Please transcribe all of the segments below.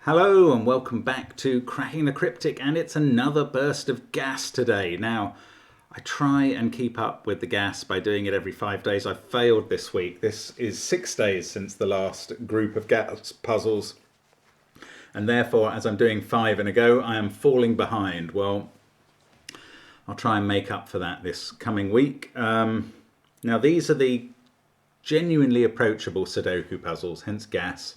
Hello and welcome back to Cracking the Cryptic, and it's another burst of gas today. Now, I try and keep up with the gas by doing it every 5 days. I failed this week. This is 6 days since the last group of gas puzzles, and therefore, as I'm doing 5 in a go, I am falling behind. Well, I'll try and make up for that this coming week. Now, these are the genuinely approachable Sudoku puzzles, hence gas,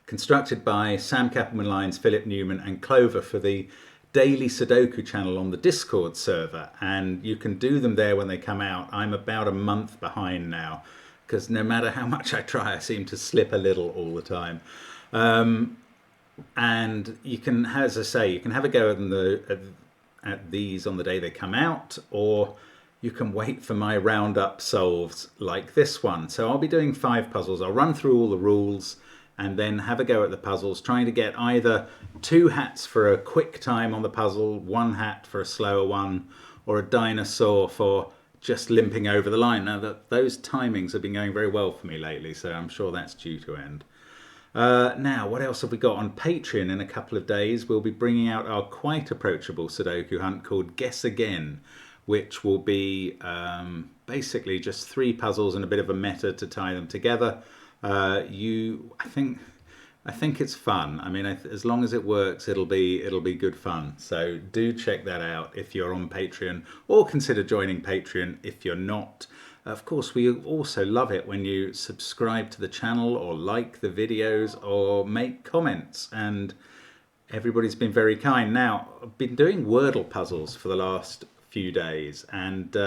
constructed by Sam Kappelman-Lyons, Philip Newman and Clover for the daily Sudoku channel on the Discord server, and you can do them there when they come out. I'm about a month behind now because no matter how much I try, I seem to slip a little all the time. And you can, as I say, you can have a go at these on the day they come out, or you can wait for my roundup solves like this one. So I'll be doing 5 puzzles. I'll run through all the rules and then have a go at the puzzles, trying to get either 2 hats for a quick time on the puzzle, 1 hat for a slower one, or a dinosaur for just limping over the line. Now, those timings have been going very well for me lately, so I'm sure that's due to end. Now, what else have we got on Patreon? In a couple of days, we'll be bringing out our quite approachable Sudoku hunt called Guess Again, which will be basically just 3 puzzles and a bit of a meta to tie them together. I think it's fun. I mean, as long as it works, it'll be good fun. So do check that out if you're on Patreon, or consider joining Patreon if you're not. Of course, we also love it when you subscribe to the channel or like the videos or make comments, and everybody's been very kind. Now, I've been doing Wordle puzzles for the last few days, and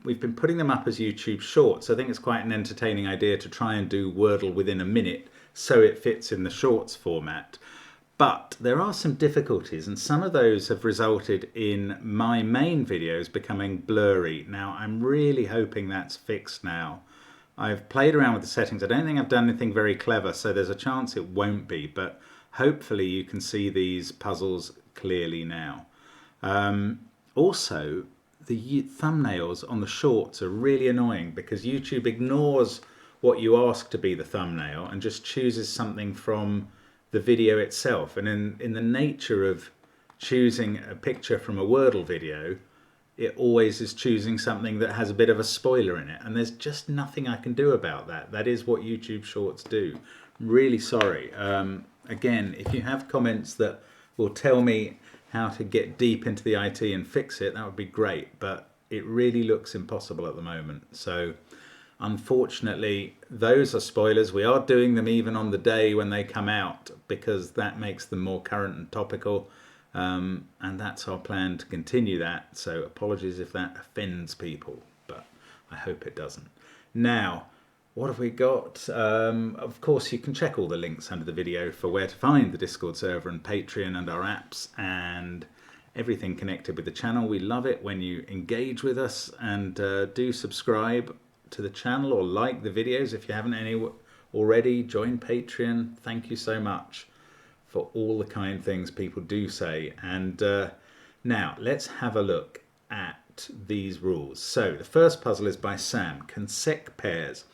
we've been putting them up as YouTube shorts. I think it's quite an entertaining idea to try and do Wordle within a minute so it fits in the shorts format. But there are some difficulties, and some of those have resulted in my main videos becoming blurry. Now, I'm really hoping that's fixed now. I've played around with the settings. I don't think I've done anything very clever, so there's a chance it won't be, but hopefully you can see these puzzles clearly now. Also, the thumbnails on the shorts are really annoying because YouTube ignores what you ask to be the thumbnail and just chooses something from the video itself. And in the nature of choosing a picture from a Wordle video, it always is choosing something that has a bit of a spoiler in it. And there's just nothing I can do about that. That is what YouTube Shorts do. I'm really sorry. Again, if you have comments that will tell me how to get deep into the IT and fix it, that would be great, but it really looks impossible at the moment. So unfortunately, those are spoilers. We are doing them even on the day when they come out because that makes them more current and topical, and that's our plan to continue that. So apologies if that offends people, but I hope it doesn't. Now, what have we got? Of course, you can check all the links under the video for where to find the Discord server and Patreon and our apps and everything connected with the channel. We love it when you engage with us, and do subscribe to the channel or like the videos if you haven't any already. Join Patreon. Thank you so much for all the kind things people do say. And now let's have a look at these rules. So the first puzzle is by Sam, Consec pairs.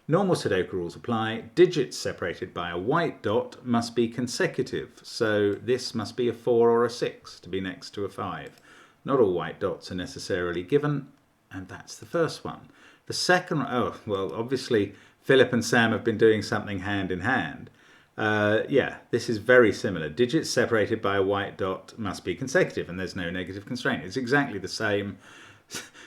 Normal Sudoku rules apply. Digits separated by a white dot must be consecutive. So this must be a 4 or a 6 to be next to a 5. Not all white dots are necessarily given, and that's the first one. The second, oh, well, obviously Philip and Sam have been doing something hand in hand. Yeah, this is very similar. Digits separated by a white dot must be consecutive, and there's no negative constraint. It's exactly the same.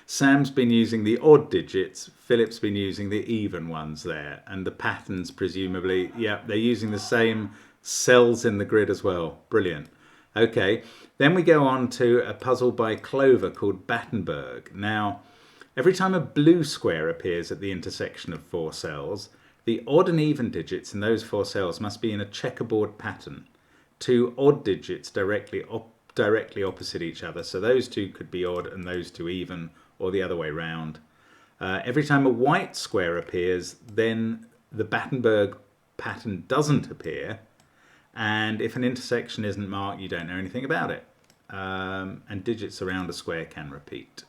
Sam's been using the odd digits, Philip's been using the even ones there, and the patterns presumably, yeah, they're using the same cells in the grid as well. Brilliant. Okay, then we go on to a puzzle by Clover called Battenberg. Now, every time a blue square appears at the intersection of 4 cells, the odd and even digits in those 4 cells must be in a checkerboard pattern. 2 odd digits directly opposite each other, so those 2 could be odd and those 2 even, or the other way round. Every time a white square appears, then the Battenberg pattern doesn't appear, and if an intersection isn't marked, you don't know anything about it. And digits around a square can repeat.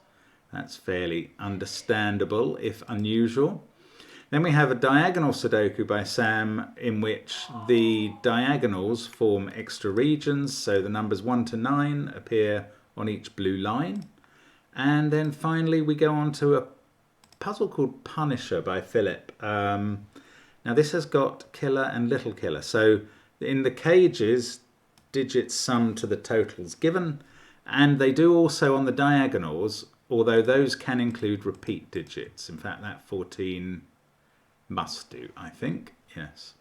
That's fairly understandable, if unusual. Then we have a diagonal Sudoku by Sam, in which the diagonals form extra regions. So the numbers 1 to 9 appear on each blue line. And then finally we go on to a puzzle called Punisher by Philip. Now this has got killer and little killer. So in the cages, digits sum to the totals given. And they do also on the diagonals, although those can include repeat digits. In fact, that 14 must do, I think. Yes.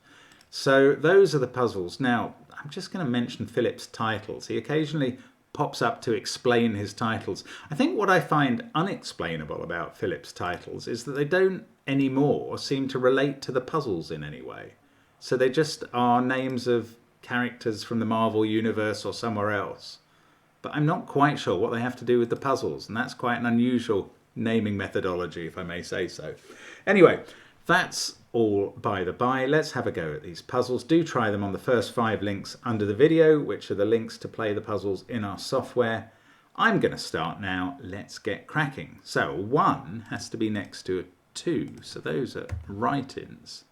So those are the puzzles. Now, I'm just going to mention Philip's titles. He occasionally pops up to explain his titles. I think what I find unexplainable about Philip's titles is that they don't anymore seem to relate to the puzzles in any way. So they just are names of characters from the Marvel universe or somewhere else. But I'm not quite sure what they have to do with the puzzles, and that's quite an unusual naming methodology, if I may say so. Anyway, that's all by the by. Let's have a go at these puzzles. Do try them on the first 5 links under the video, which are the links to play the puzzles in our software. I'm going to start now. Let's get cracking. So 1 has to be next to a 2, so those are write-ins.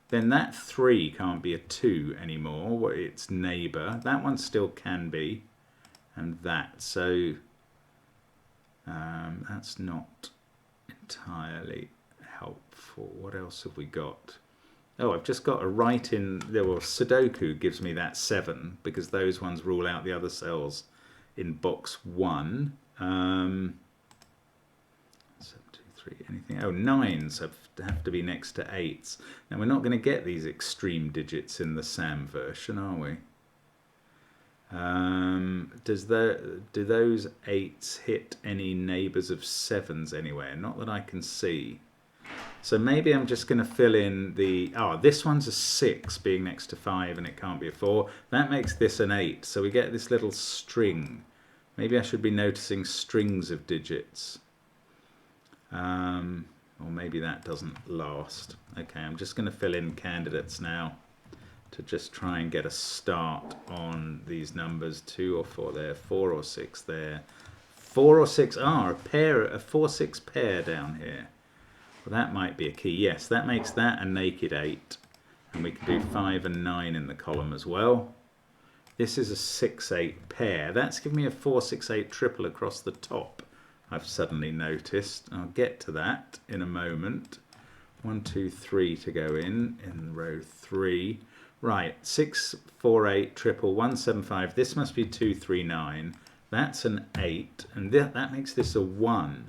Then that 3 can't be a 2 anymore, its neighbour. That one still can be, and that. So that's not entirely helpful. What else have we got? Oh, I've just got a write-in. Well, Sudoku gives me that 7 because those ones rule out the other cells in box 1. 7, 2, 3, anything? Oh, 9s have to be next to 8s. Now, we're not going to get these extreme digits in the SAM version, are we? Do those 8s hit any neighbours of 7s anywhere? Not that I can see. So maybe I'm just going to fill in the... Oh, this one's a 6 being next to 5 and it can't be a 4. That makes this an 8. So we get this little string. Maybe I should be noticing strings of digits. Or maybe that doesn't last. Okay, I'm just going to fill in candidates now to just try and get a start on these numbers. 2 or 4 there, 4 or 6 there. 4 or 6 are a 4-6 pair down here. Well, that might be a key. Yes, that makes that a naked 8. And we can do 5 and 9 in the column as well. This is a 6-8 pair. That's giving me a 4-6-8 triple across the top, I've suddenly noticed. I'll get to that in a moment. 1, 2, 3 to go in row 3. Right, 6, 4, 8, triple, 1, 7, 5. This must be 2, 3, 9. That's an 8, and that makes this a 1.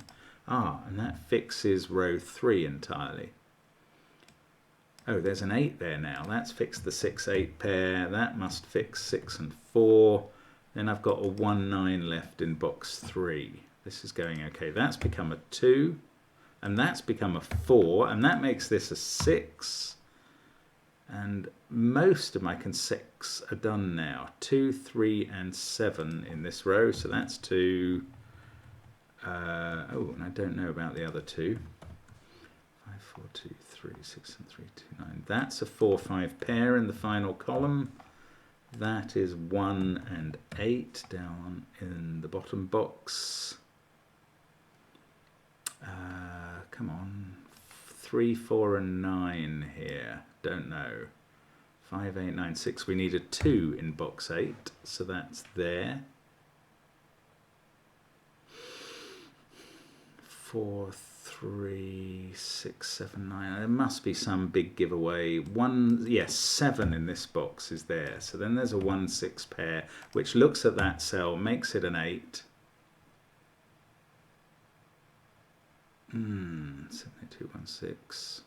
Ah, and that fixes row 3 entirely. Oh, there's an 8 there now. That's fixed the 6-8 pair. That must fix 6 and 4. Then I've got a 1, 9 left in box 3. This is going okay. That's become a 2, and that's become a 4, and that makes this a 6. And most of my consecs are done now. 2, 3, and 7 in this row. So that's 2. Oh, and I don't know about the other 2. 5, 4, 2, 3, 6, and 3, 2, 9. That's a 4, 5 pair in the final column. That is 1 and 8 down in the bottom box. Come on. 3, 4, and 9 here. Don't know. 5, 8, 9, 6. We need a 2 in box 8, so that's there. 4, 3, 6, 7, 9. There must be some big giveaway. 1, yes, 7 in this box is there. So then there's a 1, 6 pair, which looks at that cell, makes it an 8. 72, 1, 6.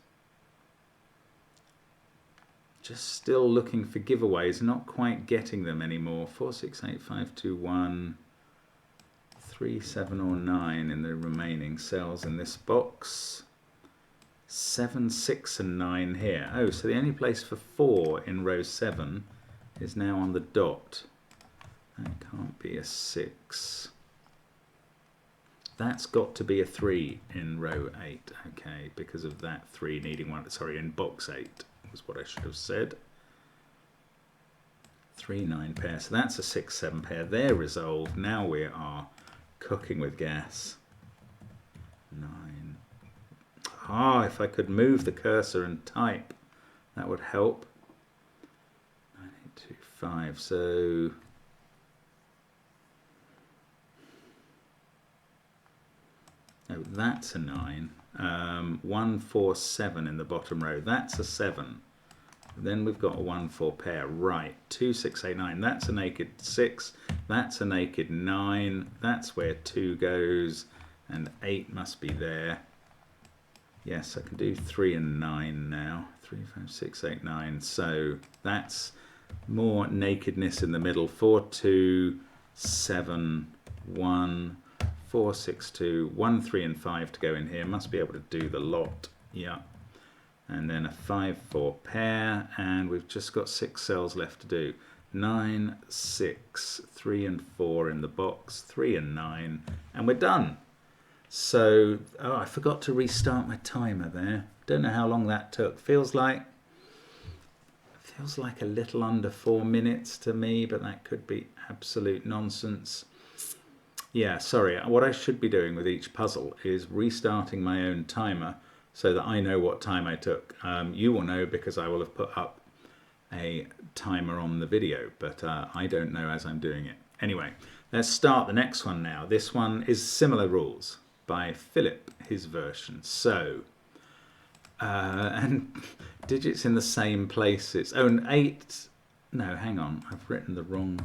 Just still looking for giveaways, not quite getting them anymore. 4, 6, 8, 5, 2, 1. 3, 7, or 9 in the remaining cells in this box. 7, 6, and 9 here. Oh, so the only place for 4 in row 7 is now on the dot. That can't be a 6. That's got to be a 3 in row 8, okay, because of that 3 needing one, sorry, in box 8 was what I should have said. 3, 9 pair, so that's a 6, 7 pair. They're resolved. Now we are cooking with gas. 9. Ah, if I could move the cursor and type, that would help. 9825, so no, that's a 9. 147 in the bottom row, that's a 7. Then we've got a 1-4 pair, right, 2, 6, 8, 9, that's a naked 6, that's a naked 9, that's where 2 goes, and 8 must be there. Yes, I can do 3 and 9 now, 3, 5, 6, 8, 9, so that's more nakedness in the middle, 4, 2, 7, 1, 4, 6, 2, 1, 3 and 5 to go in here, must be able to do the lot, yeah. And then a 5, 4 pair, and we've just got 6 cells left to do. 9, 6, 3 and 4 in the box, 3 and 9, and we're done. So, oh, I forgot to restart my timer there. Don't know how long that took. Feels like a little under 4 minutes to me, but that could be absolute nonsense. Yeah, sorry. What I should be doing with each puzzle is restarting my own timer, so that I know what time I took. You will know because I will have put up a timer on the video, but I don't know as I'm doing it. Anyway, let's start the next one now. This one is Similar Rules by Philip, his version. So, and digits in the same places. Oh, and 8, no, hang on, I've written the wrong,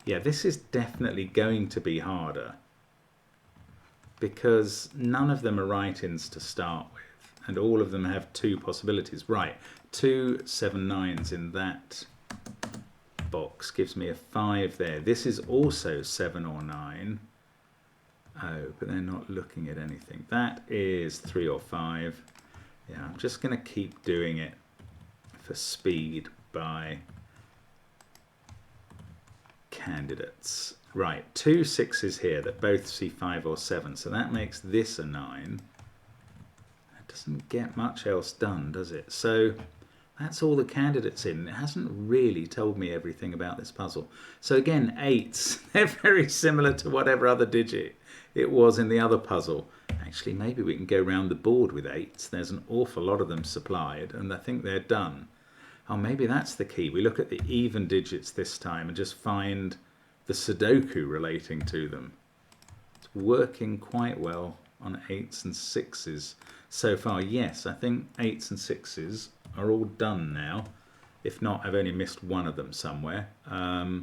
yeah, this is definitely going to be harder, because none of them are write-ins to start with, and all of them have 2 possibilities. Right, 2 7 9s in that box gives me a 5 there. This is also 7 or 9. Oh, but they're not looking at anything. That is 3 or 5. Yeah, I'm just going to keep doing it for speed by candidates. Right, 2 6s here that both see 5 or 7, so that makes this a 9. That doesn't get much else done, does it? So that's all the candidates in. It hasn't really told me everything about this puzzle. So again, 8s, they're very similar to whatever other digit it was in the other puzzle. Actually, maybe we can go round the board with 8s. There's an awful lot of them supplied, and I think they're done. Oh, maybe that's the key. We look at the even digits this time and just find the Sudoku relating to them. It's working quite well on 8s and 6s so far. Yes, I think 8s and 6s are all done now. If not, I've only missed one of them somewhere. 4.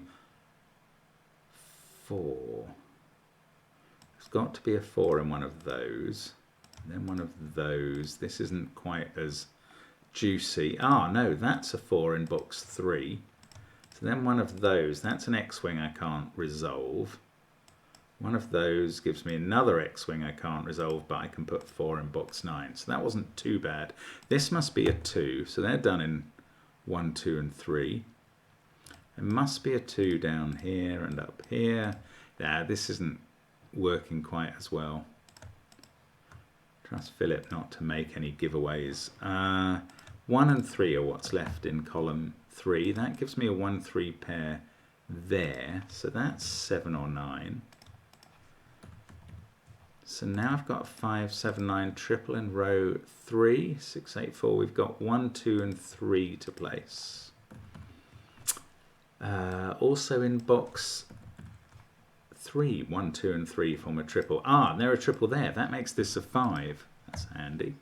There's got to be a 4 in one of those. And then one of those. This isn't quite as juicy. Ah, no, that's a 4 in box 3. So then one of those, that's an X-wing I can't resolve. One of those gives me another X-wing I can't resolve, but I can put 4 in box 9. So that wasn't too bad. This must be a 2, so they're done in 1, 2 and 3. There must be a 2 down here and up here. Yeah, this isn't working quite as well. Trust Philip not to make any giveaways. 1 and 3 are what's left in column 3. That gives me a 1, 3 pair there. So that's 7 or 9. So now I've got a 5, 7, 9 triple in row 3. 6, 8, 4. We've got 1, 2 and 3 to place. Also in box 3, 1, 2 and 3 form a triple. Ah, they're a triple there. That makes this a 5. That's handy.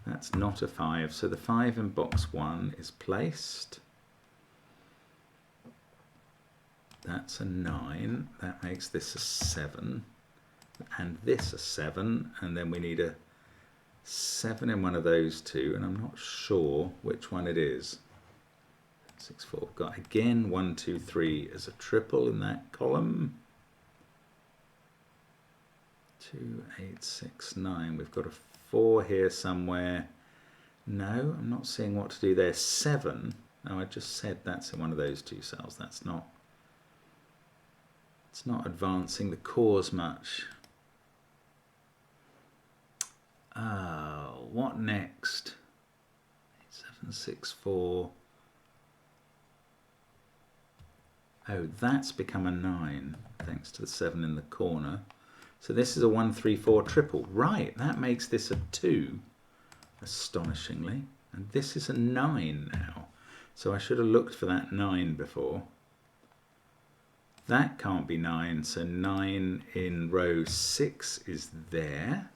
That's not a 5, so the 5 in box 1 is placed. That's a 9. That makes this a 7. And this a 7. And then we need a 7 in one of those two, and I'm not sure which one it is. 6, 4. Got again 1, 2, 3 as a triple in that column. 2, 8, 6, 9. We've got a 4 here somewhere. No, I'm not seeing what to do there. 7. No, I just said that's in one of those 2 cells. That's not. It's not advancing the cause much. Oh, what next? 8, 7, 6, 4. Oh, that's become a 9 thanks to the 7 in the corner. So this is a 1, 3, 4 triple. Right, that makes this a 2, astonishingly. And this is a 9 now. So I should have looked for that 9 before. That can't be 9, so 9 in row 6 is there.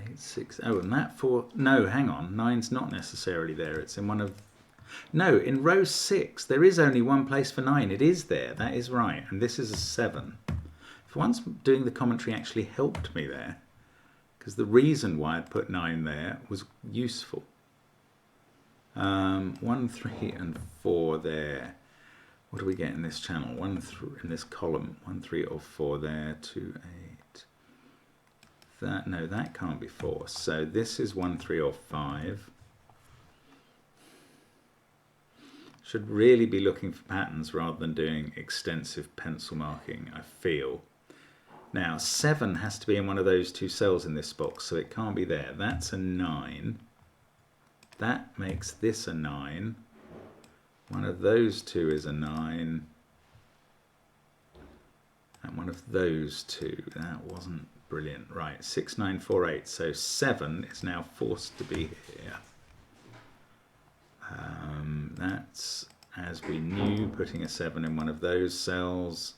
8, 6, oh, and that 4, no, hang on, 9's not necessarily there, it's in one of, no, in row 6, there is only one place for 9, it is there, that is right, and this is a 7. For once, doing the commentary actually helped me there, because the reason why I'd put 9 there was useful. 1, 3, and 4 there. What do we get in this channel? 1, 3, in this column. 1, 3, or 4 there. 2, 8. That, no, that can't be 4. So this is 1, 3, or 5. Should really be looking for patterns rather than doing extensive pencil marking, I feel. Now, 7 has to be in one of those 2 cells in this box, so it can't be there. That's a 9. That makes this a 9. One of those 2 is a 9. And one of those 2, that wasn't brilliant. Right, 6, 9, 4, 8. So 7 is now forced to be here. That's, as we knew, putting a 7 in one of those cells.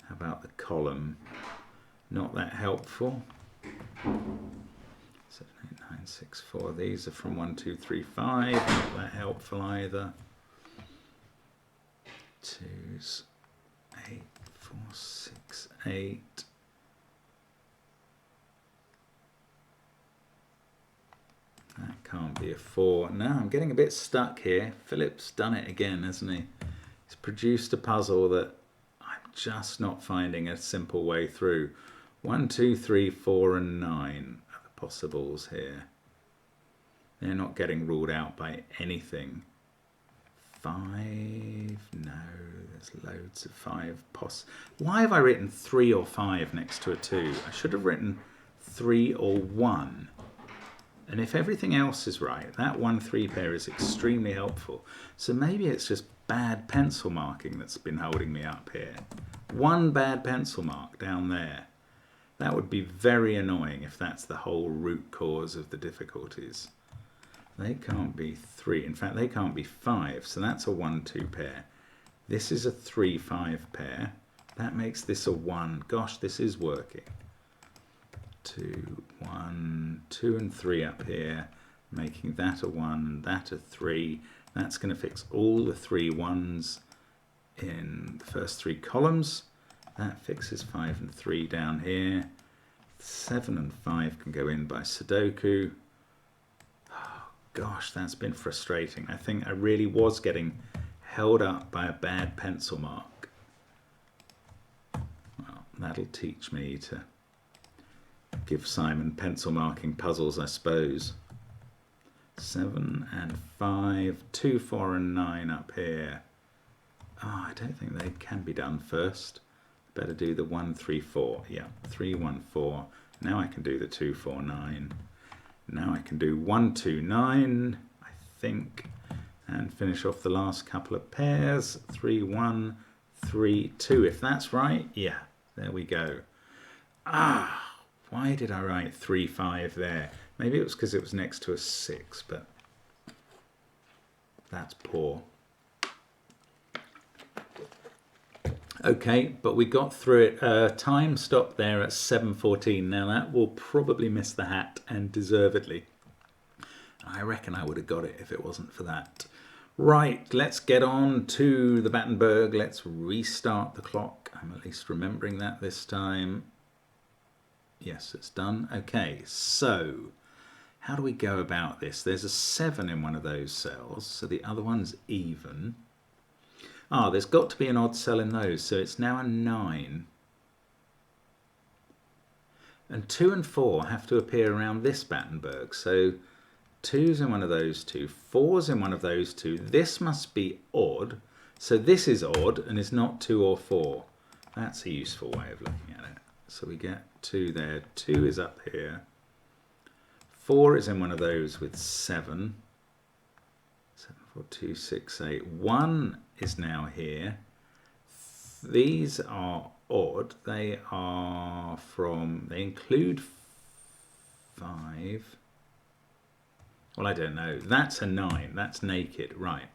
How about the column? Not that helpful. 7, 8, 9, 6, 4. These are from 1, 2, 3, 5. Not that helpful either. 2's 8, 4, 6, 8. That can't be a 4. No, I'm getting a bit stuck here. Philip's done it again, hasn't he? He's produced a puzzle that I'm just not finding a simple way through. 1, 2, 3, 4, and 9 are the possibles here. They're not getting ruled out by anything. 5, no, there's loads of 5 Why have I written 3 or 5 next to a 2? I should have written 3 or 1. And if everything else is right, that 1, 3 pair is extremely helpful. So maybe it's just bad pencil marking that's been holding me up here. One bad pencil mark down there. That would be very annoying if that's the whole root cause of the difficulties. They can't be 3. In fact, they can't be 5. So that's a 1, 2 pair. This is a 3, 5 pair. That makes this a 1. Gosh, this is working. 2, 1, 2 and 3 up here, making that a 1, that a 3. That's going to fix all the 3 1s in the first 3 columns. That fixes 5 and 3 down here. 7 and 5 can go in by Sudoku. Oh, gosh, that's been frustrating. I think I really was getting held up by a bad pencil mark. Well, that'll teach me to give Simon pencil marking puzzles, I suppose. 7 and 5, 2, 4 and 9 up here. Oh, I don't think they can be done first. Better do the 1, 3, 4. Yeah, 3, 1, 4. Now I can do the 2, 4, 9. Now I can do 1, 2, 9, I think, and finish off the last couple of pairs. 3, 1, 3, 2. If that's right, yeah, there we go. Ah! Why did I write 3, 5 there? Maybe it was because it was next to a 6, but that's poor. Okay, but we got through it. Time stopped there at 7:14. Now that will probably miss the hat, and deservedly. I reckon I would have got it if it wasn't for that. Right, let's get on to the Battenberg. Let's restart the clock. I'm at least remembering that this time. Yes, it's done. Okay, so how do we go about this? There's a 7 in one of those cells, so the other one's even. Ah, there's got to be an odd cell in those, so it's now a 9. And 2 and 4 have to appear around this Battenberg, so 2's in one of those 2, 4's in one of those 2. This must be odd, so this is odd and is not 2 or 4. That's a useful way of looking at it. So we get 2 there, 2 is up here, 4 is in one of those with 7, 7, 4, 2, 6, 8, 1 is now here, these are odd. They include 5. Well, I don't know. That's a 9. That's naked, right.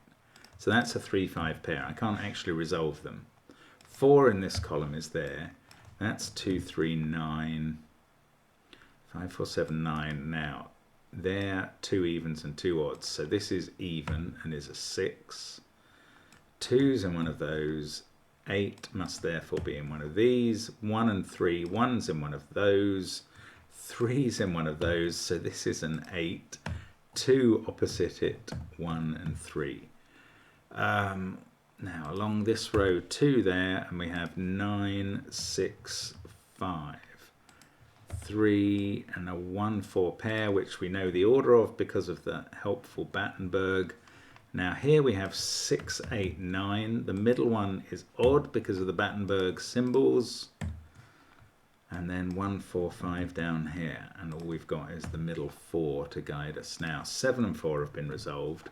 So that's a 3-5 pair. I can't actually resolve them. 4 in this column is there. That's 2, 3, 9. 5, 4, 7, 9. Now, they're 2 evens and 2 odds. So this is even and is a 6. 2's in one of those. 8 must therefore be in one of these. 1 and 3. 1's in one of those. 3's in one of those. So this is an 8. 2 opposite it. 1 and 3. Now along this row 2 there, and we have 9, 6, 5. 3 and a 1, 4 pair, which we know the order of because of the helpful Battenberg. Now here we have 6, 8, 9. The middle one is odd because of the Battenberg symbols. And then 1, 4, 5 down here. And all we've got is the middle 4 to guide us. Now 7 and 4 have been resolved.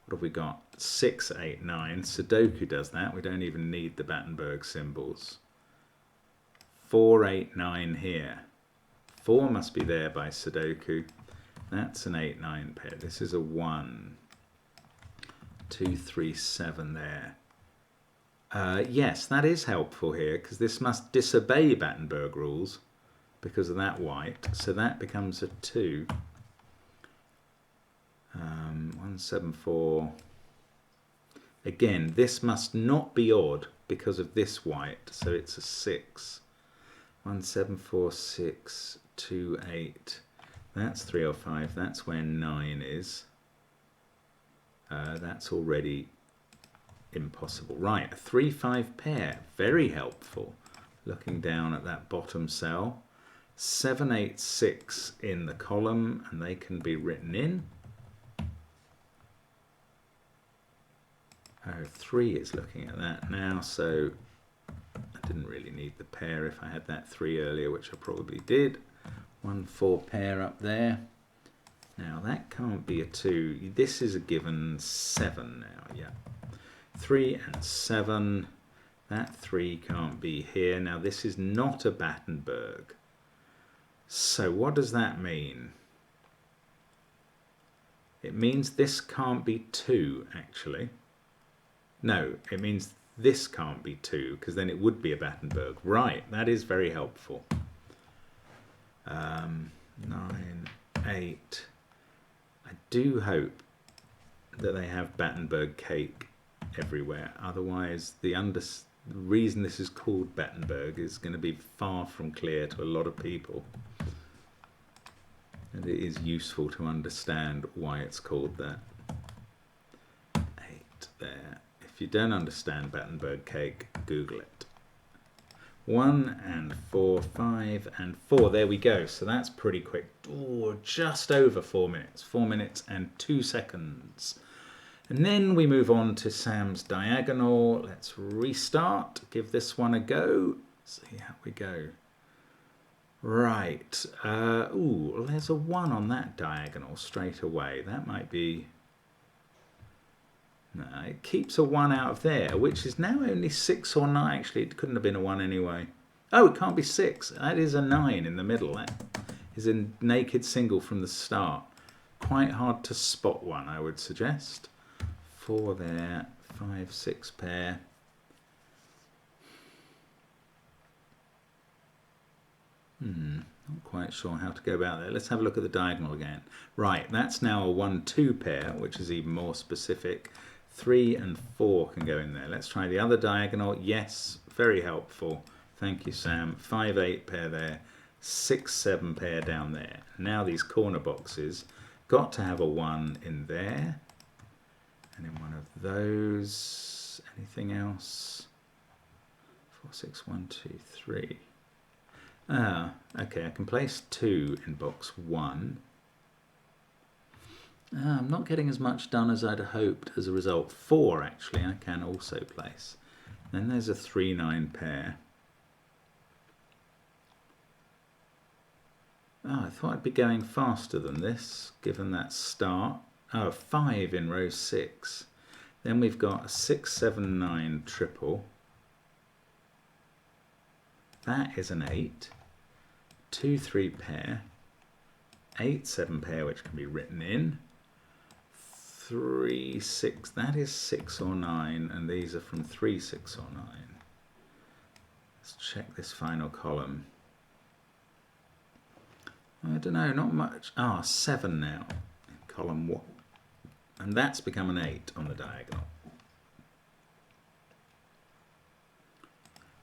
What have we got? 6, 8, 9. Sudoku does that. We don't even need the Battenberg symbols. 4, 8, 9 here. 4 must be there by Sudoku. That's an 8, 9 pair. This is a 1. 2, 3, 7 there. Yes, that is helpful here because this must disobey Battenberg rules because of that white. So that becomes a 2. 1, 7, 4. Again, this must not be odd because of this white. So it's a 6. 1, 7, 4, 6, 2, 8. That's 3 or 5. That's where 9 is. That's already impossible. Right, a 3, 5 pair. Very helpful. Looking down at that bottom cell. 7, 8, 6 in the column, and they can be written in. 3 is looking at that now, so I didn't really need the pair if I had that 3 earlier, which I probably did. 1, 4 pair up there. Now that can't be a 2. This is a given 7 now, yeah. 3 and 7. That 3 can't be here. Now this is not a Battenberg. So what does that mean? It means this can't be 2, actually. No, it means this can't be 2, because then it would be a Battenberg. Right, that is very helpful. 9, 8. I do hope that they have Battenberg cake everywhere. Otherwise, the reason this is called Battenberg is going to be far from clear to a lot of people. And it is useful to understand why it's called that. 8 there. If you don't understand Battenberg cake, Google it. 1 and 4, 5 and 4. There we go. So that's pretty quick. Oh, just over 4 minutes. 4 minutes and 2 seconds. And then we move on to Sam's diagonal. Let's restart. Give this one a go. See how we go. Right. Ooh, there's a 1 on that diagonal straight away. That might be... No, it keeps a 1 out of there, which is now only 6 or 9. Actually, it couldn't have been a 1 anyway. Oh, it can't be 6. That is a 9 in the middle. That is a naked single from the start. Quite hard to spot one, I would suggest. 4 there, 5, 6 pair. Not quite sure how to go about that. Let's have a look at the diagonal again. Right, that's now a 1, 2 pair, which is even more specific. 3 and 4 can go in there. Let's try the other diagonal. Yes, very helpful. Thank you, Sam. 5, 8 pair there. 6, 7 pair down there. Now these corner boxes got to have a 1 in there. And in one of those. Anything else? 4, 6, 1, 2, 3. Okay, I can place 2 in box 1. I'm not getting as much done as I'd hoped as a result. 4, actually, I can also place. Then there's a 3, 9 pair. Oh, I thought I'd be going faster than this, given that start. Oh, 5 in row 6. Then we've got a 6, 7, 9 triple. That is an 8. 2, 3 pair. 8, 7 pair, which can be written in. 3, 6. That is 6 or 9, and these are from 3, 6 or 9. Let's check this final column. I don't know, not much. 7 now in column 1. And that's become an 8 on the diagonal.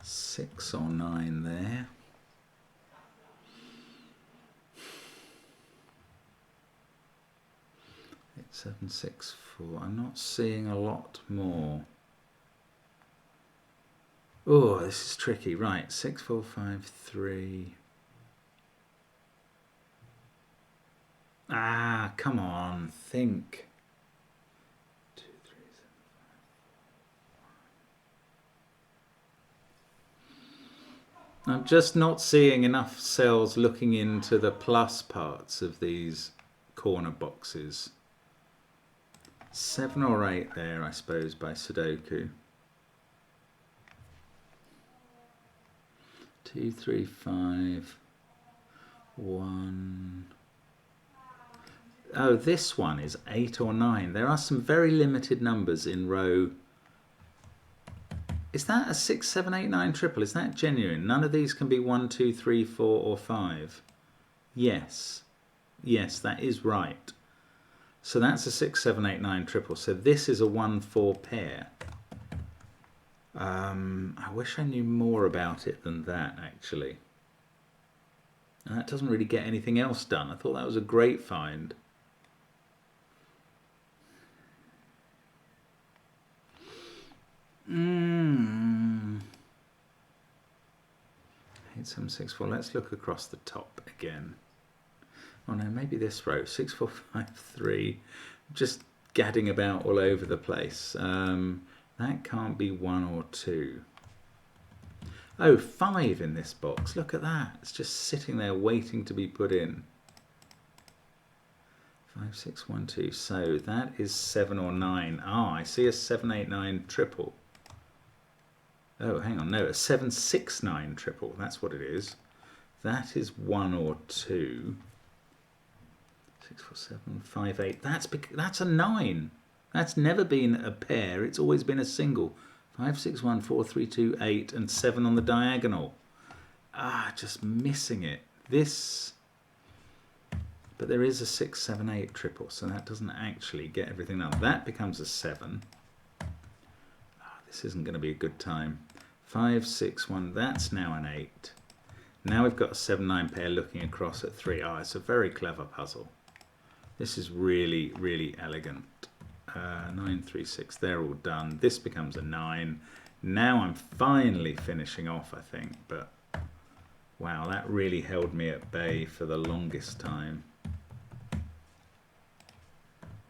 6 or 9 there. 8, 7, 6, 4. I'm not seeing a lot more. Oh, this is tricky. Right, 6, 4, 5, 3. Ah, come on, think. 2, 3, 7, 5, 4. I'm just not seeing enough cells looking into the plus parts of these corner boxes. 7 or 8 there, I suppose, by Sudoku. 2, 3, 5, 1. Oh, this one is 8 or 9. There are some very limited numbers in row. Is that a 6, 7, 8, 9 triple? Is that genuine? None of these can be 1, 2, 3, 4 or 5. Yes. Yes, that is right. So that's a 6, 7, 8, 9 triple. So this is a 1, 4 pair. I wish I knew more about it than that, actually. And that doesn't really get anything else done. I thought that was a great find. Mm. 8, 7, 6, 4. Let's look across the top again. Oh no, maybe this row. 6, 4, 5, 3. Just gadding about all over the place. That can't be 1 or 2. Oh, 5 in this box. Look at that. It's just sitting there waiting to be put in. 5, 6, 1, 2. So that is 7 or 9. Ah, I see a 7, 8, 9 triple. Oh, hang on. No, a 7, 6, 9 triple. That's what it is. That is 1 or 2. 6, 4, 7, 5, 8. That's a 9. That's never been a pair. It's always been a single. 5, 6, 1, 4, 3, 2, 8, and 7 on the diagonal. Ah, just missing it. This... But there is a 6, 7, 8 triple, so that doesn't actually get everything done. That becomes a 7. This isn't going to be a good time. 5, 6, 1, that's now an 8. Now we've got a 7, 9 pair looking across at 3. Ah, it's a very clever puzzle. This is really, really elegant. 9, 3, 6, they're all done. This becomes a 9. Now I'm finally finishing off, I think, but wow, that really held me at bay for the longest time.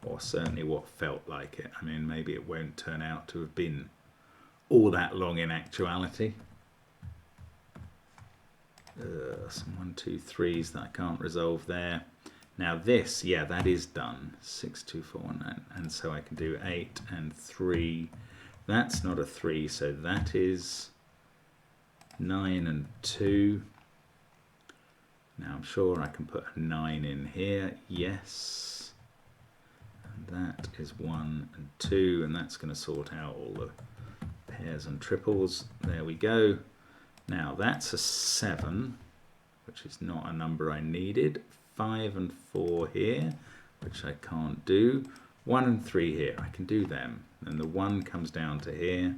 Or certainly what felt like it. I mean, maybe it won't turn out to have been all that long in actuality. Some 1, 2, 3s that I can't resolve there. Now this, yeah, that is done. 6, 2, 4, 1, and so I can do 8 and 3. That's not a 3, so that is 9 and 2. Now I'm sure I can put a 9 in here. Yes. And that is 1 and 2, and that's going to sort out all the pairs and triples. There we go. Now that's a 7, which is not a number I needed. 5 and 4 here, which I can't do. 1 and 3 here, I can do them. And the 1 comes down to here.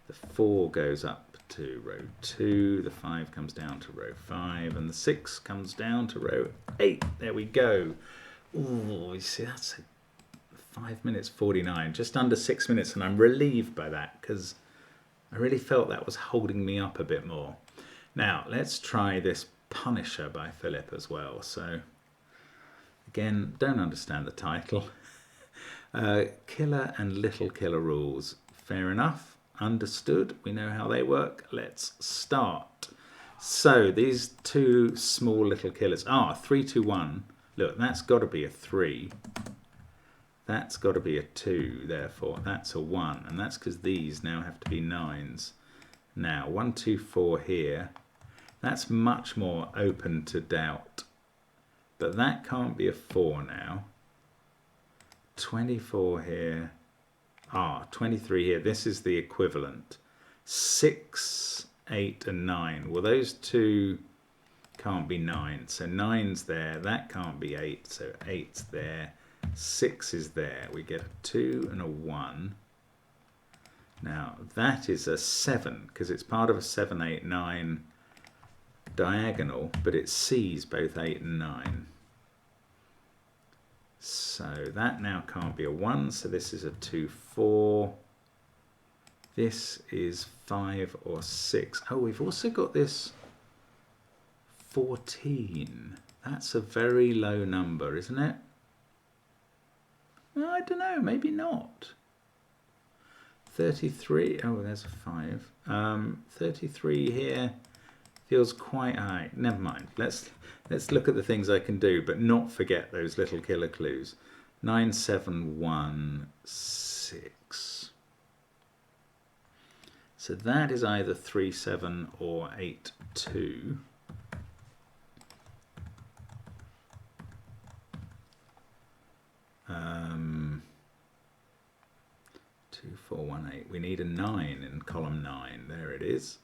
The 4 goes up to row 2. The 5 comes down to row 5. And the 6 comes down to row 8. There we go. Ooh, you see, that's 5 minutes 49, just under 6 minutes. And I'm relieved by that because I really felt that was holding me up a bit more. Now, let's try this Punisher by Philip as well. So again, don't understand the title. Killer and little killer rules. Fair enough. Understood. We know how they work. Let's start. So these two small little killers. 3, 2, 1. Look, that's got to be a 3. That's got to be a 2. Therefore, that's a 1. And that's because these now have to be 9s. Now, 1, 2, 4 here. That's much more open to doubt. But that can't be a 4 now. 24 here. 23 here. This is the equivalent. 6, 8 and 9. Well, those two can't be 9. So 9's there. That can't be 8. So 8's there. 6 is there. We get a 2 and a 1. Now that is a 7 because it's part of a 7, 8, 9 diagonal, but it sees both 8 and 9. So that now can't be a 1, so this is a 2, 4. This is 5 or 6. Oh, we've also got this 14. That's a very low number, isn't it? Well, I don't know, maybe not. 33, oh, there's a 5. 33 here feels quite high. Never mind. Let's look at the things I can do, but not forget those little killer clues. 9, 7, 1, 6. So that is either 3, 7 or 8, 2. Two, 4, 1, 8. We need a 9 in column 9. There it is.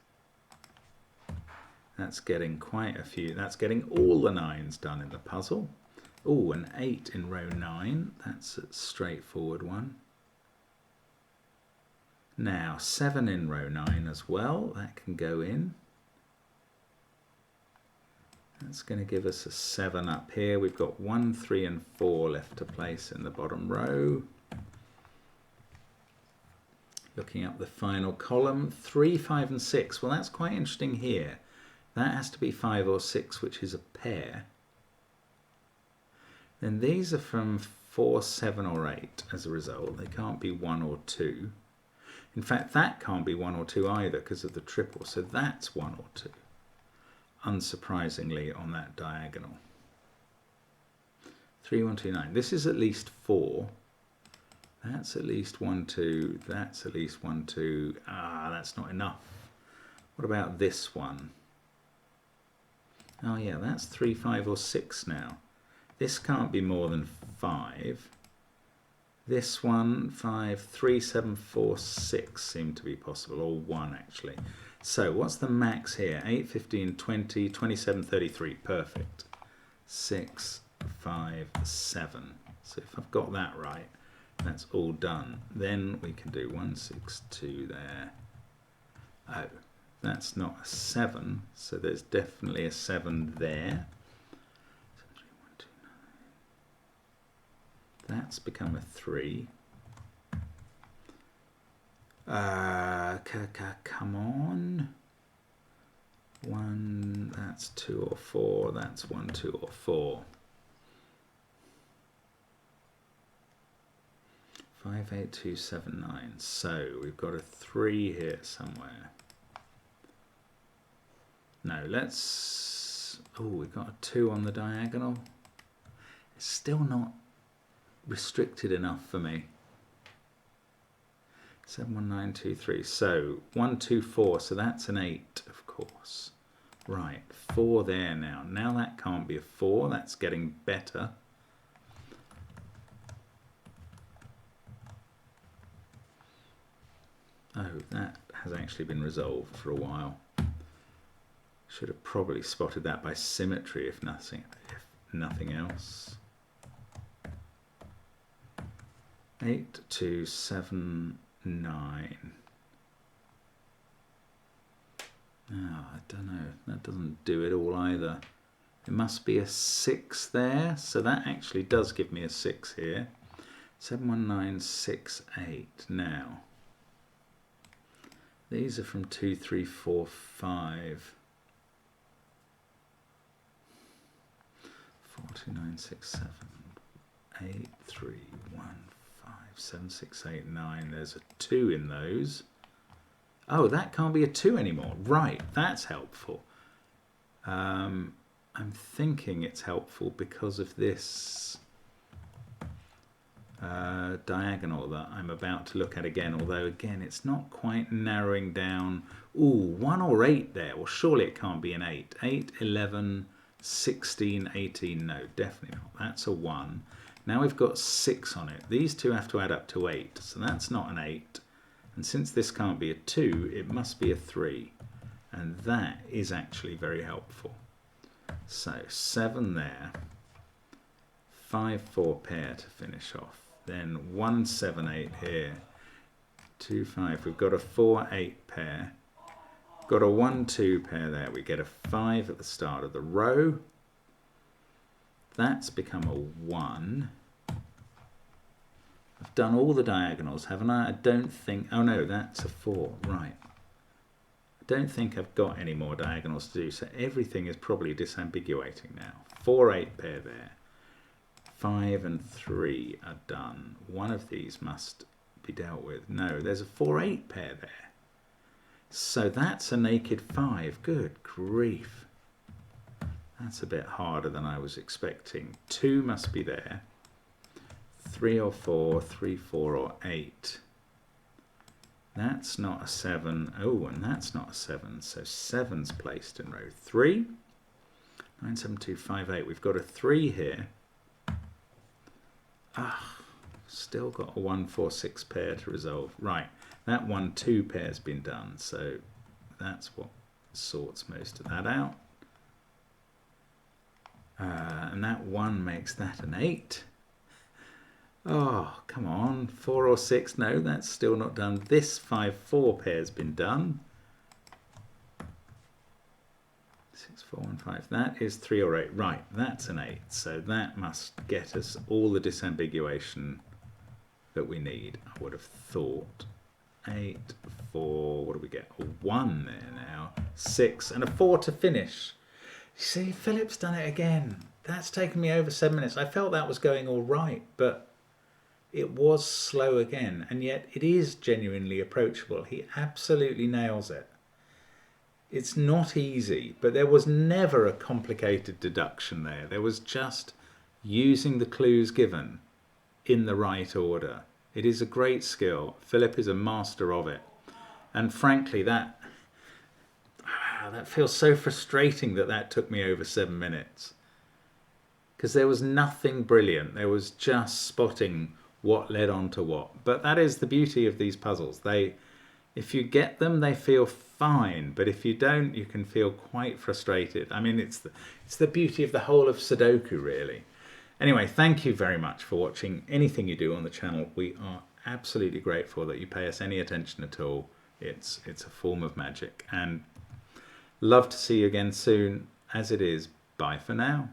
That's getting quite a few. That's getting all the 9s done in the puzzle. Oh, an 8 in row 9. That's a straightforward one. Now, 7 in row 9 as well. That can go in. That's going to give us a 7 up here. We've got 1, 3 and 4 left to place in the bottom row. Looking up the final column, 3, 5 and 6. Well, that's quite interesting here. That has to be 5 or 6, which is a pair. Then these are from 4, 7 or 8 as a result. They can't be 1 or 2. In fact, that can't be 1 or 2 either because of the triple. So that's 1 or 2, unsurprisingly, on that diagonal. 3, 1, 2, 9. This is at least 4. That's at least 1, 2. That's at least 1, 2. That's not enough. What about this one? Oh yeah, that's 3, 5 or 6 now. This can't be more than 5. This one, 5, 3, 7, 4, 6 seem to be possible, or 1 actually. So what's the max here? 8, 15, 20, 27, 33. Perfect. 6, 5, 7. So if I've got that right, that's all done. Then we can do 1, 6, 2 there. Oh, that's not a 7, so there's definitely a 7 there. 7, 3, 1, 2, 9. That's become a 3. Come on. 1, that's 2 or 4. That's 1, 2 or 4. 5, 8, 2, 7, 9. So we've got a 3 here somewhere. No, let's... Oh, we've got a 2 on the diagonal. It's still not restricted enough for me. 7, 1, 9, 2, 3. So 1, 2, 4. So that's an 8, of course. Right, 4 there now. Now that can't be a 4. That's getting better. Oh, that has actually been resolved for a while. Should have probably spotted that by symmetry, if nothing else. 8, 2, 7, 9. Oh, I don't know. That doesn't do it all either. There must be a 6 there, so that actually does give me a 6 here. 7, 1, 9, 6, 8. Now, these are from 2, 3, 4, 5. 4, 2, 9, 6, 7, 8, 3, 1, 5, 7, 6, 8, 9. There's a 2 in those. Oh, that can't be a 2 anymore. Right, that's helpful. I'm thinking it's helpful because of this. diagonal that I'm about to look at again, although again it's not quite narrowing down. Ooh, 1 or 8 there. Well, surely it can't be an 8. 8, 11, 16, 18. No, definitely not. That's a 1. Now we've got 6 on it. These two have to add up to 8, so that's not an 8. And since this can't be a 2, it must be a 3. And that is actually very helpful. So 7 there. 5, 4 pair to finish off. Then 1, 7, 8 here. 2, 5. We've got a 4, 8 pair. Got a 1, 2 pair there. We get a 5 at the start of the row. That's become a 1. I've done all the diagonals, haven't I? I don't think... Oh no, that's a 4. Right. I don't think I've got any more diagonals to do, so everything is probably disambiguating now. 4, 8 pair there. 5 and 3 are done. One of these must be dealt with. No, there's a 4, 8 pair there. So that's a naked 5. Good grief. That's a bit harder than I was expecting. 2 must be there. 3 or 4, 3, 4 or 8. That's not a 7. Oh, and that's not a 7. So 7's placed in row 3. 9, 7, 2, 5, 8. We've got a 3 here. Ah, still got a 1, 4, 6 pair to resolve. Right, that 1, 2 pair's been done. So that's what sorts most of that out. And that 1 makes that an 8. Oh, come on. 4 or 6. No, that's still not done. This 5, 4 pair's been done. 6, 4, 1, 5. That is 3 or 8. Right, that's an 8. So that must get us all the disambiguation that we need, I would have thought. 8, 4. What do we get? A 1 there now. 6 and a 4 to finish. You see, Philip's done it again. That's taken me over 7 minutes. I felt that was going all right, but it was slow again, and yet it is genuinely approachable. He absolutely nails it. It's not easy, but there was never a complicated deduction there. There was just using the clues given in the right order. It is a great skill. Philip is a master of it. And frankly, that feels so frustrating that took me over 7 minutes. Because there was nothing brilliant. There was just spotting what led on to what. But that is the beauty of these puzzles. If you get them, they feel fine. But if you don't, you can feel quite frustrated. I mean, it's the beauty of the whole of Sudoku, really. Anyway, thank you very much for watching anything you do on the channel. We are absolutely grateful that you pay us any attention at all. It's a form of magic. And love to see you again soon. As it is, bye for now.